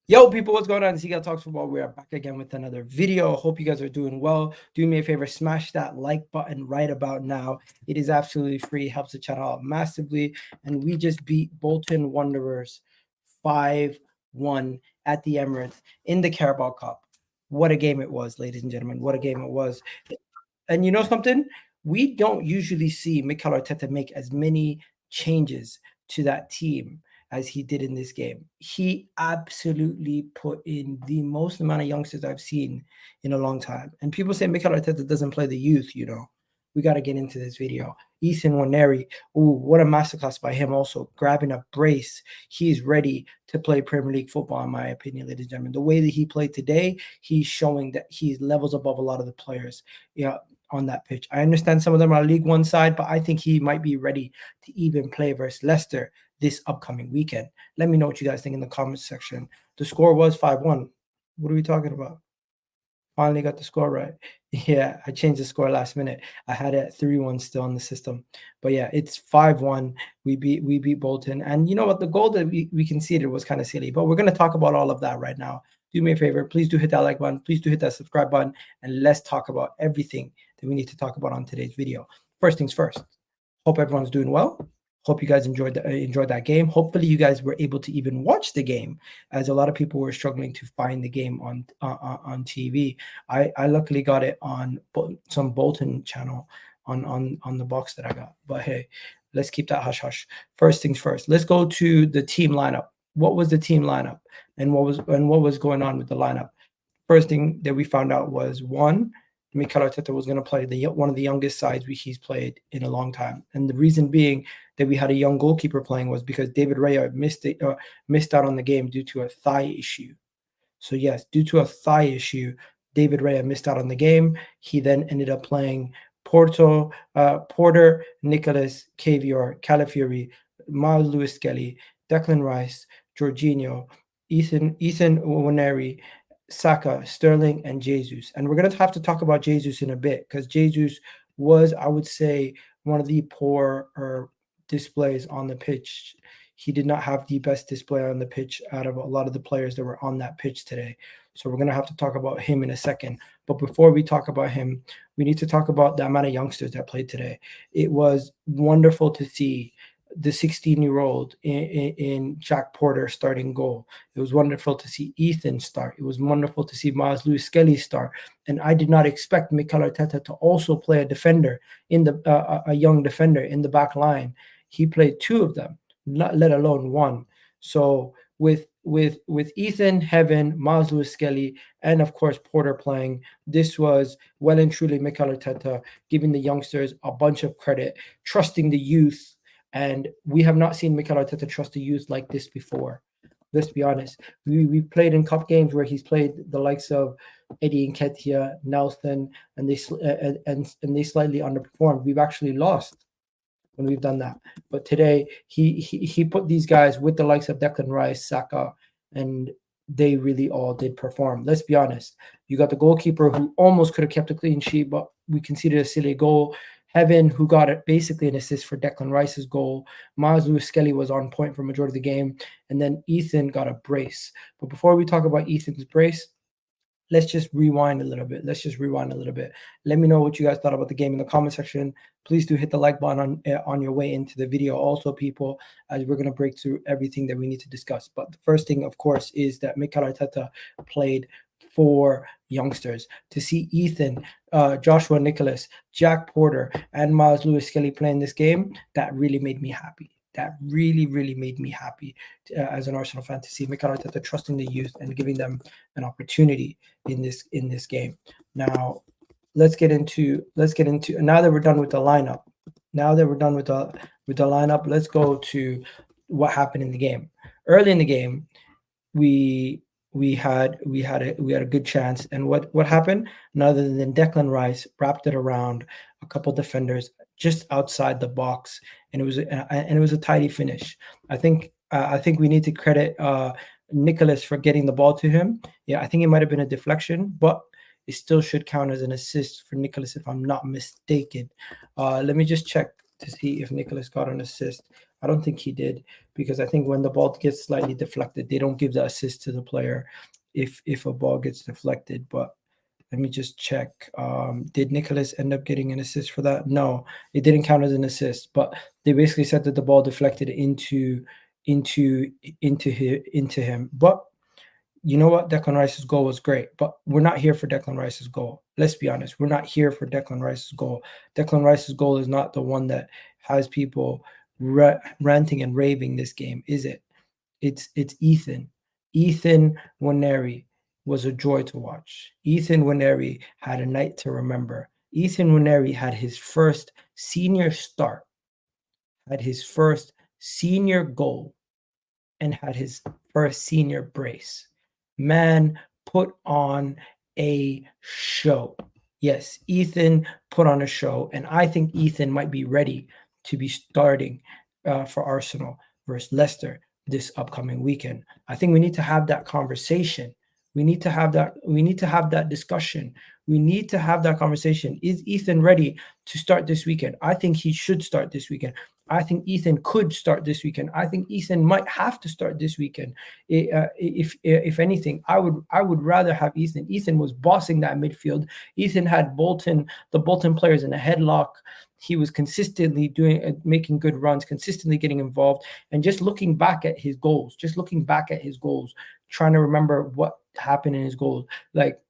Yo, people, what's going on? Seagull Talks Football. We are back again with another video. Hope you guys are doing well. Do me a favor, smash that like button right about now. It is absolutely free, helps the channel out massively. And we just beat Bolton Wanderers 5-1 at the Emirates in the Carabao Cup. What a game it was, ladies and gentlemen. What a game it was. And you know something? We don't usually see Mikel Arteta make as many changes to that team as he did in this game. He absolutely put in the most amount of youngsters I've seen in a long time. And people say Mikel Arteta doesn't play the youth, you know. We got to get into this video. Nwaneri, ooh, what a masterclass by him also, grabbing a brace. He's ready to play Premier League football, in my opinion, ladies and gentlemen. The way that he played today, he's showing that he's levels above a lot of the players on that pitch. I understand some of them are League One side, but I think he might be ready to even play versus Leicester this upcoming weekend. Let me know what you guys think in the comments section. The score was 5-1. What are we talking about? Finally got the score right. Yeah, I changed the score last minute. I had it at 3-1 still on the system. But yeah, it's 5-1. We beat Bolton. And you know what? The goal that we conceded was kind of silly. But we're going to talk about all of that right now. Do me a favor. Please do hit that like button. Please do hit that subscribe button. And let's talk about everything that we need to talk about on today's video. First things first. Hope everyone's doing well. Hope you guys enjoyed that game. Hopefully, you guys were able to even watch the game, as a lot of people were struggling to find the game on TV. I luckily got it on some Bolton channel on the box that I got. But hey, let's keep that hush hush. First things first. Let's go to the team lineup. What was the team lineup, and what was going on with the lineup? First thing that we found out was one, Mikel Arteta was going to play one of the youngest sides he's played in a long time. And the reason being that we had a young goalkeeper playing was because David Raya missed out on the game due to a thigh issue. So yes, due to a thigh issue, David Raya missed out on the game. He then ended up playing Porter, Nicholas, Caviar, Calafiori, Miles Lewis-Skelly, Declan Rice, Jorginho, Ethan Nwaneri, Saka, Sterling, and Jesus. And we're going to have to talk about Jesus in a bit, because Jesus was, I would say, one of the poorer displays on the pitch. He did not have the best display on the pitch out of a lot of the players that were on that pitch today. So we're going to have to talk about him in a second. But before we talk about him, we need to talk about the amount of youngsters that played today. It was wonderful to see the 16-year-old in Jack Porter starting goal. It was wonderful to see Ethan start. It was wonderful to see Miles Lewis-Skelly start. And I did not expect Mikel Arteta to also play a defender a young defender in the back line. He played two of them, let alone one. So with Ethan, Heaven, Miles Lewis-Skelly, and of course Porter playing, this was well and truly Mikel Arteta giving the youngsters a bunch of credit, trusting the youth. And we have not seen Mikel Arteta trust the youth like this before. Let's be honest. We've played in cup games where he's played the likes of Eddie Nketiah, Nelson, and they slightly underperformed. We've actually lost when we've done that. But today he put these guys with the likes of Declan Rice, Saka, and they really all did perform. Let's be honest. You got the goalkeeper who almost could have kept a clean sheet, but we conceded a silly goal. Heaven, who got it basically an assist for Declan Rice's goal. Miles Lewis-Skelly was on point for majority of the game. And then Ethan got a brace. But before we talk about Ethan's brace, let's just rewind a little bit. Let me know what you guys thought about the game in the comment section. Please do hit the like button on your way into the video also, people, as we're going to break through everything that we need to discuss. But the first thing, of course, is that Mikel Arteta played for youngsters. To see Ethan, Joshua Nicholas, Jack Porter, and Miles Lewis-Skelly playing this game, that really made me happy. That really, really made me happy as an Arsenal fan, to see Mikel Arteta trusting the youth and giving them an opportunity in this game. Now, let's get into now that we're done with the lineup. Let's go to what happened in the game. Early in the game, we had a good chance, and what happened? None other than Declan Rice wrapped it around a couple defenders just outside the box, and it was a tidy finish. I think we need to credit Nicholas for getting the ball to him. Yeah, I think it might have been a deflection, but it still should count as an assist for Nicholas if I'm not mistaken. Let me just check to see if Nicholas got an assist. I don't think he did, because I think when the ball gets slightly deflected, they don't give the assist to the player if a ball gets deflected. But let me just check. Did Nicholas end up getting an assist for that? No, it didn't count as an assist. But they basically said that the ball deflected into into him. But you know what? Declan Rice's goal was great, but we're not here for Declan Rice's goal. Let's be honest. We're not here for Declan Rice's goal. Declan Rice's goal is not the one that has people ranting and raving this game, is it? It's Ethan. Ethan Nwaneri was a joy to watch. Ethan Nwaneri had a night to remember. Ethan Nwaneri had his first senior start, had his first senior goal, and had his first senior brace. Man put on a show. Yes, Ethan put on a show, and I think Ethan might be ready to be starting for Arsenal versus Leicester this upcoming weekend. I think we need to have that conversation. We need to have that. We need to have that discussion. We need to have that conversation. Is Ethan ready to start this weekend? I think he should start this weekend. I think Ethan could start this weekend. I think Ethan might have to start this weekend. If anything, I would rather have Ethan. Ethan was bossing that midfield. Ethan had the Bolton players in a headlock. He was consistently making good runs, consistently getting involved, and just looking back at his goals, trying to remember what happened in his goals. Like,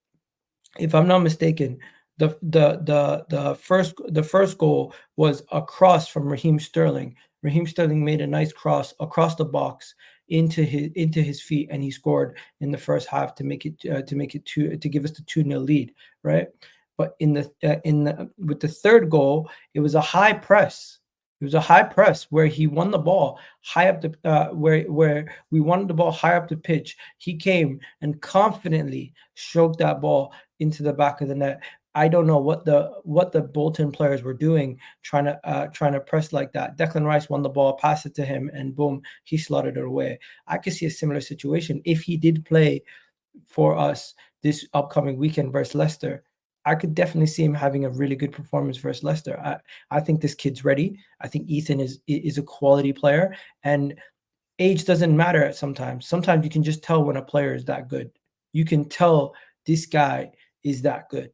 if I'm not mistaken, the first goal was a cross from Raheem Sterling. Raheem Sterling made a nice cross across the box into his feet, and he scored in the first half to give us the 2-0 lead, right? But with the third goal, it was a high press. It was a high press where he won the ball high up where we wanted the ball high up the pitch. He came and confidently stroked that ball into the back of the net. I don't know what the Bolton players were doing trying to press like that. Declan Rice won the ball, passed it to him, and boom, he slotted it away. I could see a similar situation if he did play for us this upcoming weekend versus Leicester. I could definitely see him having a really good performance versus Leicester. I think this kid's ready. I think Ethan is a quality player, and age doesn't matter sometimes. Sometimes you can just tell when a player is that good. You can tell this guy is that good.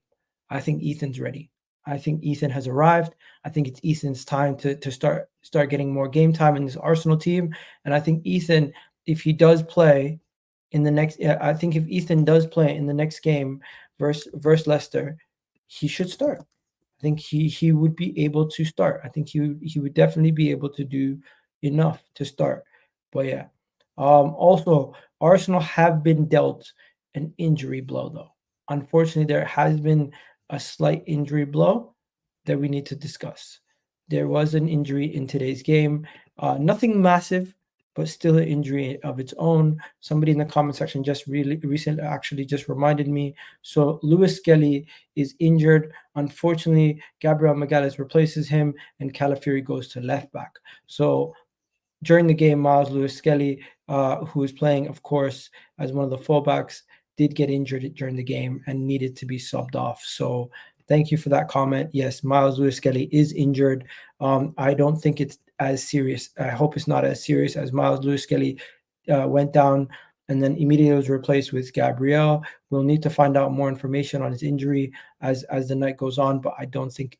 I think Ethan's ready. I think Ethan has arrived. I think it's Ethan's time to start getting more game time in this Arsenal team. And I think Ethan, if he does play in the next, if Ethan does play in the next game versus Leicester, he should start. I think he would be able to start. I think he would definitely be able to do enough to start. But yeah. Also, Arsenal have been dealt an injury blow, though. Unfortunately, there has been a slight injury blow that we need to discuss. There was an injury in today's game. Nothing massive, but still an injury of its own. Somebody in the comment section just recently actually just reminded me. So Lewis Skelly is injured. Unfortunately, Gabriel Magalhaes replaces him, and Calafiori goes to left back. So during the game, Miles Lewis Skelly, who is playing, of course, as one of the fullbacks, did get injured during the game and needed to be subbed off. So thank you for that comment. Yes, Miles Lewis Skelly is injured. I don't think it's as serious. I hope it's not as serious as Miles Lewis Skelly went down and then immediately was replaced with Gabriel. We'll need to find out more information on his injury as the night goes on, but I don't think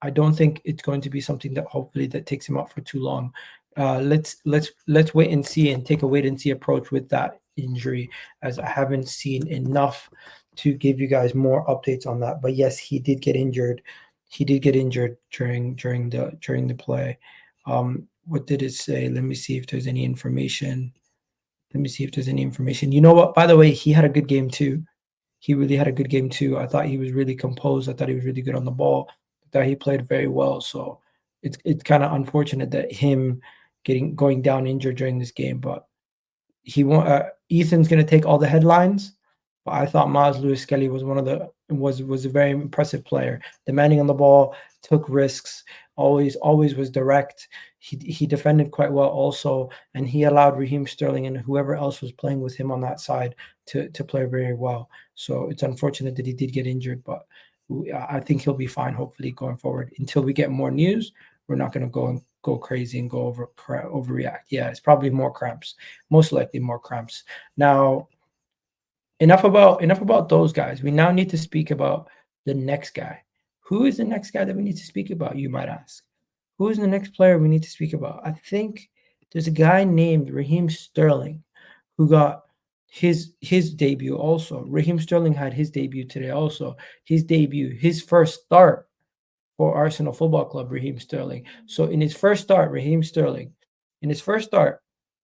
I don't think it's going to be something that hopefully that takes him out for too long. Let's wait and see and take a wait and see approach with that injury, as I haven't seen enough to give you guys more updates on that. But yes, he did get injured. He did get injured during the play. What did it say? Let me see if there's any information. You know what? By the way, he had a good game too. He really had a good game too. I thought he was really composed. I thought he was really good on the ball. I thought he played very well. So it's kind of unfortunate that him going down injured during this game, but Ethan's going to take all the headlines. But I thought Miles Lewis Skelly was was a very impressive player, demanding on the ball, took risks, always was direct. He defended quite well also, and he allowed Raheem Sterling and whoever else was playing with him on that side to play very well. So it's unfortunate that he did get injured, but I think he'll be fine, hopefully, going forward. Until we get more news, we're not going to go crazy and go overreact. Yeah, it's probably more cramps, most likely more cramps. Now, enough about those guys. We now need to speak about the next guy. Who is the next guy that we need to speak about? You might ask. Who is the next player we need to speak about? I think there's a guy named Raheem Sterling who got his debut also. Raheem Sterling had his debut today also. His first start for Arsenal Football Club, Raheem Sterling. So in his first start, Raheem Sterling, in his first start,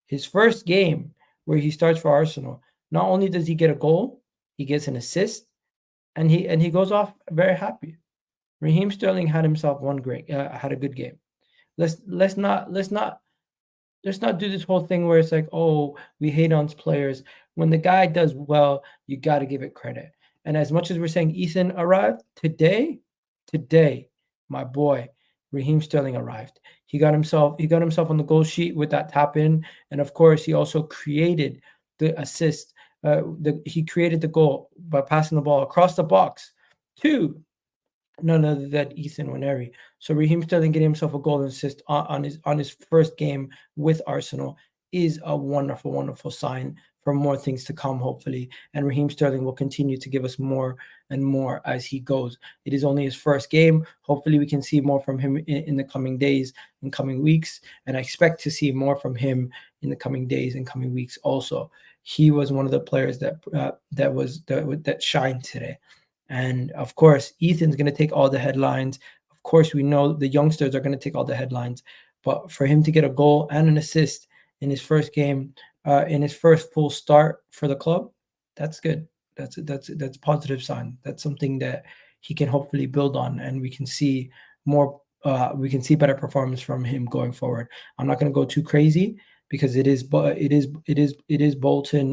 his first game where he starts for Arsenal, not only does he get a goal, he gets an assist, and he goes off very happy. Raheem Sterling had himself had a good game. Let's not do this whole thing where it's like, oh, we hate on players. When the guy does well, you got to give it credit. And as much as we're saying Ethan arrived today, my boy Raheem Sterling arrived. He got himself on the goal sheet with that tap in, and of course he also created the assist. He created the goal by passing the ball across the box to none other than Ethan Nwaneri. So Raheem Sterling getting himself a goal and assist on his first game with Arsenal is a wonderful, wonderful sign for more things to come, hopefully. And Raheem Sterling will continue to give us more and more as he goes. It is only his first game. Hopefully, we can see more from him in the coming days and coming weeks. And I expect to see more from him in the coming days and coming weeks also. He was one of the players that shined today. And of course, Ethan's going to take all the headlines. Of course, we know the youngsters are going to take all the headlines. But for him to get a goal and an assist in his first game, in his first full start for the club, that's good. That's a positive sign. That's something that he can hopefully build on, and we can see more. We can see better performance from him going forward. I'm not going to go too crazy because it is Bolton,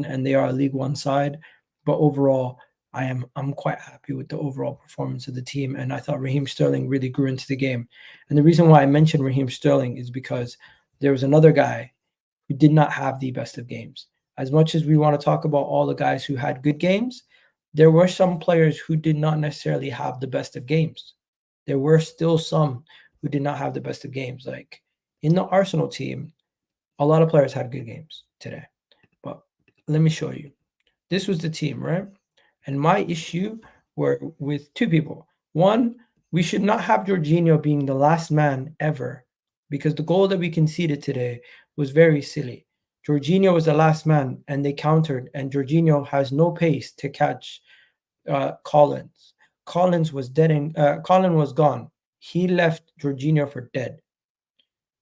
and they are a League One side. But overall, I'm quite happy with the overall performance of the team, and I thought Raheem Sterling really grew into the game. And the reason why I mentioned Raheem Sterling is because there was another guy who did not have the best of games. As much as we want to talk about all the guys who had good games, there were some players who did not necessarily have the best of games. There were still some who did not have the best of games. Like in the Arsenal team, a lot of players had good games today. But let me show you. This was the team, right? And my issue were with two people. One, we should not have Jorginho being the last man ever, because the goal that we conceded today was very silly. Jorginho was the last man, and they countered, and Jorginho has no pace to catch Collins. Collins was dead, and Collins was gone. He left Jorginho for dead.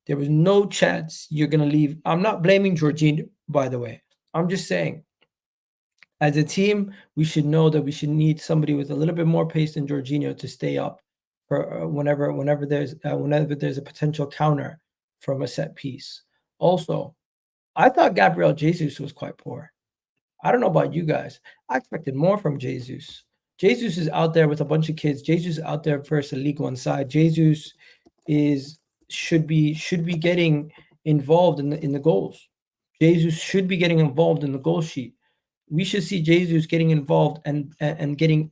There was no chance you're gonna leave. I'm not blaming Jorginho, by the way. I'm just saying, as a team, we should know that we should need somebody with a little bit more pace than Jorginho to stay up for whenever there's a potential counter from a set piece. Also, I thought Gabriel Jesus was quite poor. I don't know about you guys. I expected more from Jesus. Jesus is out there with a bunch of kids. Jesus is out there versus a League One side. Jesus is should be getting involved in the goals. Jesus should be getting involved in the goal sheet. We should see Jesus getting involved and getting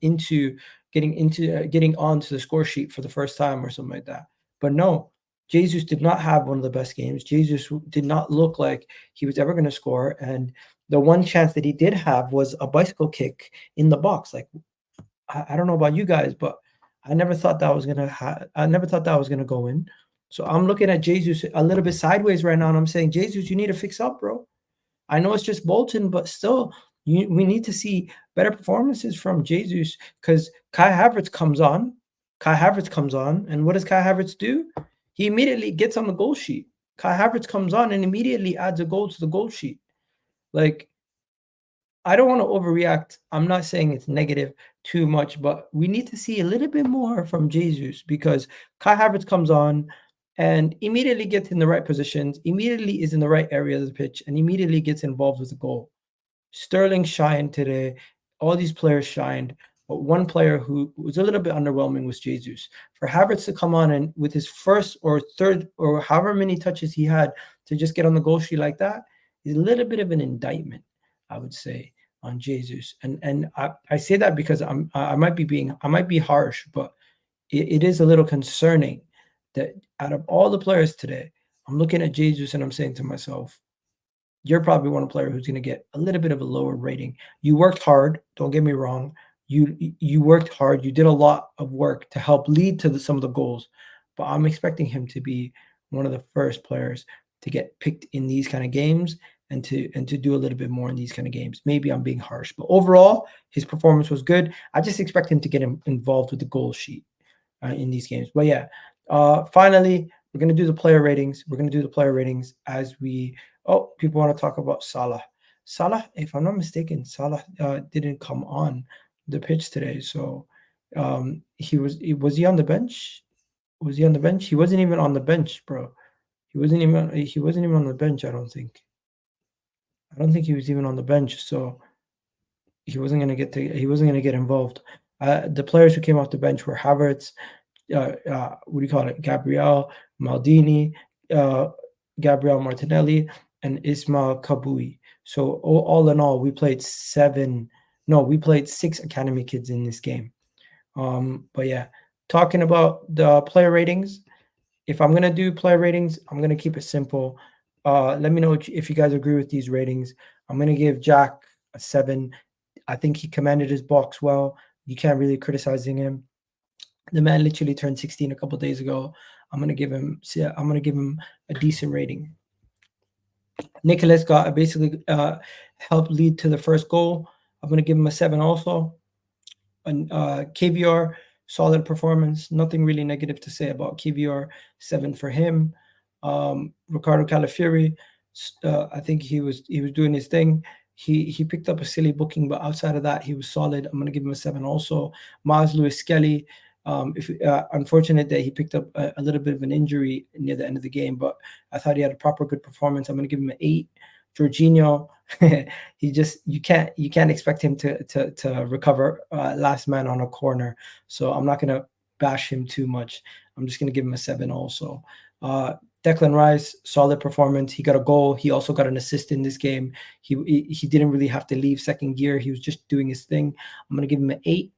onto the score sheet for the first time or something like that. But no, Jesus did not have one of the best games. Jesus did not look like he was ever going to score, and the one chance that he did have was a bicycle kick in the box. Like I don't know about you guys, but I never thought that was gonna go in. So I'm looking at Jesus a little bit sideways right now, and I'm saying, Jesus, you need to fix up, bro. I know it's just Bolton, but still, we need to see better performances from Jesus because Kai Havertz comes on. And what does Kai Havertz do? He immediately gets on the goal sheet. Kai Havertz comes on and immediately adds a goal to the goal sheet. Like, I don't want to overreact. I'm not saying it's negative too much, but we need to see a little bit more from Jesus because Kai Havertz comes on and immediately gets in the right positions, immediately is in the right area of the pitch, and immediately gets involved with the goal. Sterling shined today. All these players shined. But one player who was a little bit underwhelming was Jesus. For Havertz to come on and with his first or third or however many touches he had to just get on the goal sheet like that is a little bit of an indictment, I would say, on Jesus. And I say that because I might be harsh, but it is a little concerning that out of all the players today, I'm looking at Jesus and I'm saying to myself, you're probably one player who's going to get a little bit of a lower rating. You worked hard. Don't get me wrong. You worked hard. You did a lot of work to help lead to some of the goals, but I'm expecting him to be one of the first players to get picked in these kind of games and to do a little bit more in these kind of games. Maybe I'm being harsh, but overall, his performance was good. I just expect him to get involved with the goal sheet in these games. But yeah, finally, we're going to do the player ratings. We're going to do the player ratings as we. Oh, people want to talk about Salah. Salah, if I'm not mistaken, Salah didn't come on the pitch today. So was he on the bench? Was he on the bench? He wasn't even on the bench, bro. He wasn't even on the bench, I don't think. I don't think he was even on the bench. So he wasn't gonna get involved. The players who came off the bench were Havertz, what do you call it? Gabriel Maldini, uh, Gabriel Martinelli, and Ismail Kabui. So all in all, we played seven. No, we played six academy kids in this game. But yeah, talking about the player ratings. If I'm gonna do player ratings, I'm gonna keep it simple. Let me know if you guys agree with these ratings. I'm gonna give Jack a 7. I think he commanded his box well. You can't really criticizing him. The man literally turned 16 a couple days ago. I'm gonna give him a decent rating. Nicholas got basically helped lead to the first goal. I'm gonna give him a 7 also. And KVR, solid performance. Nothing really negative to say about KVR. 7 for him. Ricardo Calafiori, I think he was doing his thing. He picked up a silly booking, but outside of that, he was solid. I'm gonna give him a 7 also. Miles Lewis Skelly. If unfortunate that he picked up a little bit of an injury near the end of the game, but I thought he had a proper good performance. I'm gonna give him an 8. Jorginho, you can't expect him to recover last man on a corner. So I'm not gonna bash him too much. I'm just gonna give him a 7 also. Declan Rice, solid performance. He got a goal. He also got an assist in this game. He didn't really have to leave second gear. He was just doing his thing. I'm gonna give him an 8.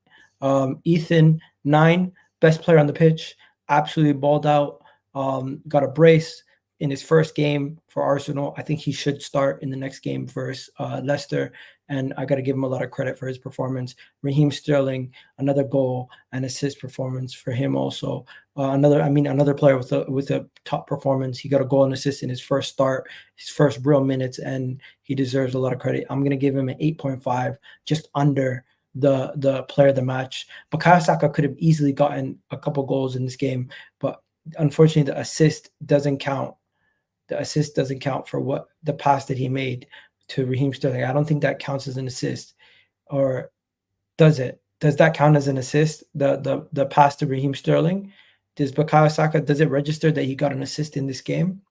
Ethan, 9, best player on the pitch, absolutely balled out. Got a brace in his first game for Arsenal. I think he should start in the next game versus Leicester, and I got to give him a lot of credit for his performance. Raheem Sterling, another goal and assist performance for him also. Another player with a top performance. He got a goal and assist in his first start, his first real minutes, and he deserves a lot of credit. I'm gonna give him an 8.5, just under the player of the match. Bukayo Saka could have easily gotten a couple goals in this game, but unfortunately the assist doesn't count. The assist doesn't count for what the pass that he made to Raheem Sterling. I don't think that counts as an assist, or does it? Does that count as an assist? The pass to Raheem Sterling? Does Bukayo Saka, does it register that he got an assist in this game?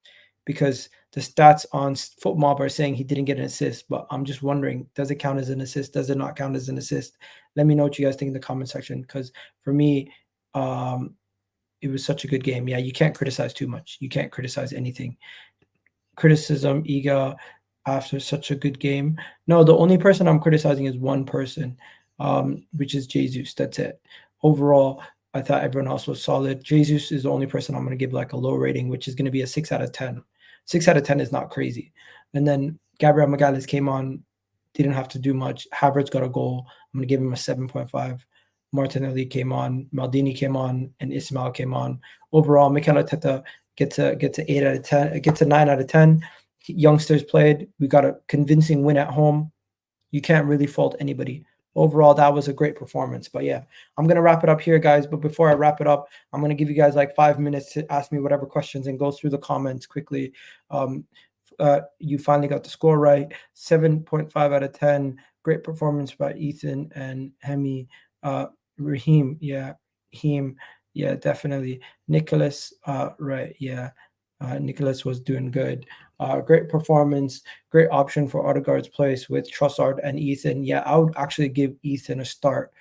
Because the stats on FootMob are saying he didn't get an assist, but I'm just wondering, does it count as an assist? Does it not count as an assist? Let me know what you guys think in the comment section, because for me, it was such a good game. Yeah, you can't criticize too much. You can't criticize anything. Criticism, Iga, after such a good game. No, the only person I'm criticizing is one person, which is Jesus. That's it. Overall, I thought everyone else was solid. Jesus is the only person I'm going to give like a low rating, which is going to be a 6 out of 10. 6 out of 10 is not crazy. And then Gabriel Magalhaes came on, didn't have to do much. Havertz got a goal. I'm going to give him a 7.5. Martinelli came on, Maldini came on, and Ismail came on. Overall, Mikel Arteta gets a 8 out of 10. It gets a 9 out of 10. Youngsters played. We got a convincing win at home. You can't really fault anybody. Overall, that was a great performance. But yeah, I'm going to wrap it up here, guys. But before I wrap it up, I'm going to give you guys like 5 minutes to ask me whatever questions and go through the comments quickly. You finally got the score right. 7.5 out of 10. Great performance by Ethan and Hemi. Raheem, yeah. Raheem, yeah, definitely. Nicholas, right, yeah. Nicholas was doing good. Great performance, great option for Odegaard's place with Trossard and Ethan. Yeah, I would actually give Ethan a start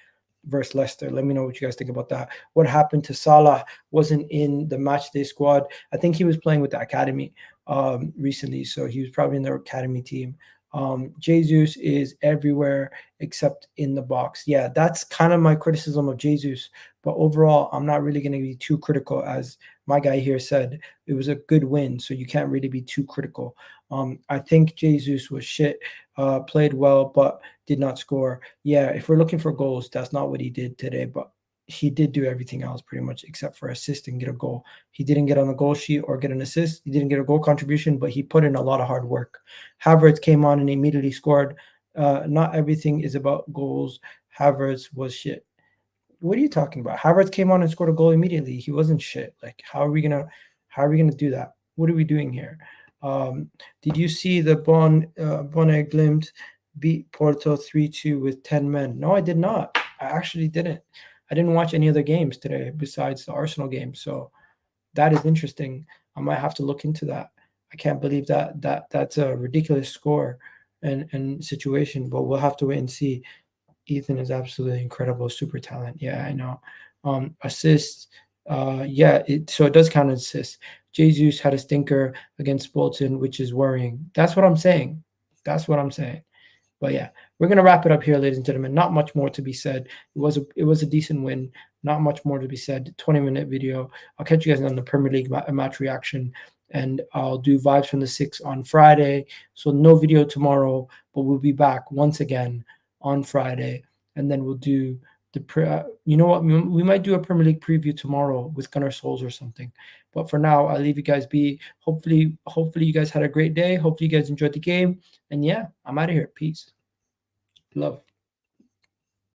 versus Leicester. Let me know what you guys think about that. What happened to Salah? Wasn't in the matchday squad. I think he was playing with the academy recently, so he was probably in their academy team. Jesus is everywhere except in the box. Yeah, that's kind of my criticism of Jesus, But overall, I'm not really going to be too critical. As my guy here said, it was a good win, so you can't really be too critical. I think Jesus was shit, played well, but did not score. Yeah, if we're looking for goals, that's not what he did today, but he did do everything else pretty much except for assist and get a goal. He didn't get on the goal sheet or get an assist. He didn't get a goal contribution, but he put in a lot of hard work. Havertz came on and immediately scored. Not everything is about goals. Havertz was shit. What are you talking about? Havertz came on and scored a goal immediately. He wasn't shit. Like, how are we gonna do that? What are we doing here? Did you see the Bonne Glimt beat Porto 3-2 with 10 men? No, I did not. I actually didn't. I didn't watch any other games today besides the Arsenal game. So that is interesting. I might have to look into that. I can't believe that's a ridiculous score and situation, but we'll have to wait and see. Ethan is absolutely incredible, super talent. Yeah, I know. Assists, yeah, so it does count as assists. Jesus had a stinker against Bolton, which is worrying. That's what I'm saying. That's what I'm saying. But yeah, we're gonna wrap it up here, ladies and gentlemen. Not much more to be said. It was a decent win. Not much more to be said. 20-minute video. I'll catch you guys on the Premier League match reaction, and I'll do vibes from the six on Friday. So no video tomorrow, but we'll be back once again on Friday, and then we'll do you know what? We might do a Premier League preview tomorrow with Gunnar Souls or something. But for now, I'll leave you guys be. Hopefully you guys had a great day. Hopefully you guys enjoyed the game. And yeah, I'm out of here. Peace. Love.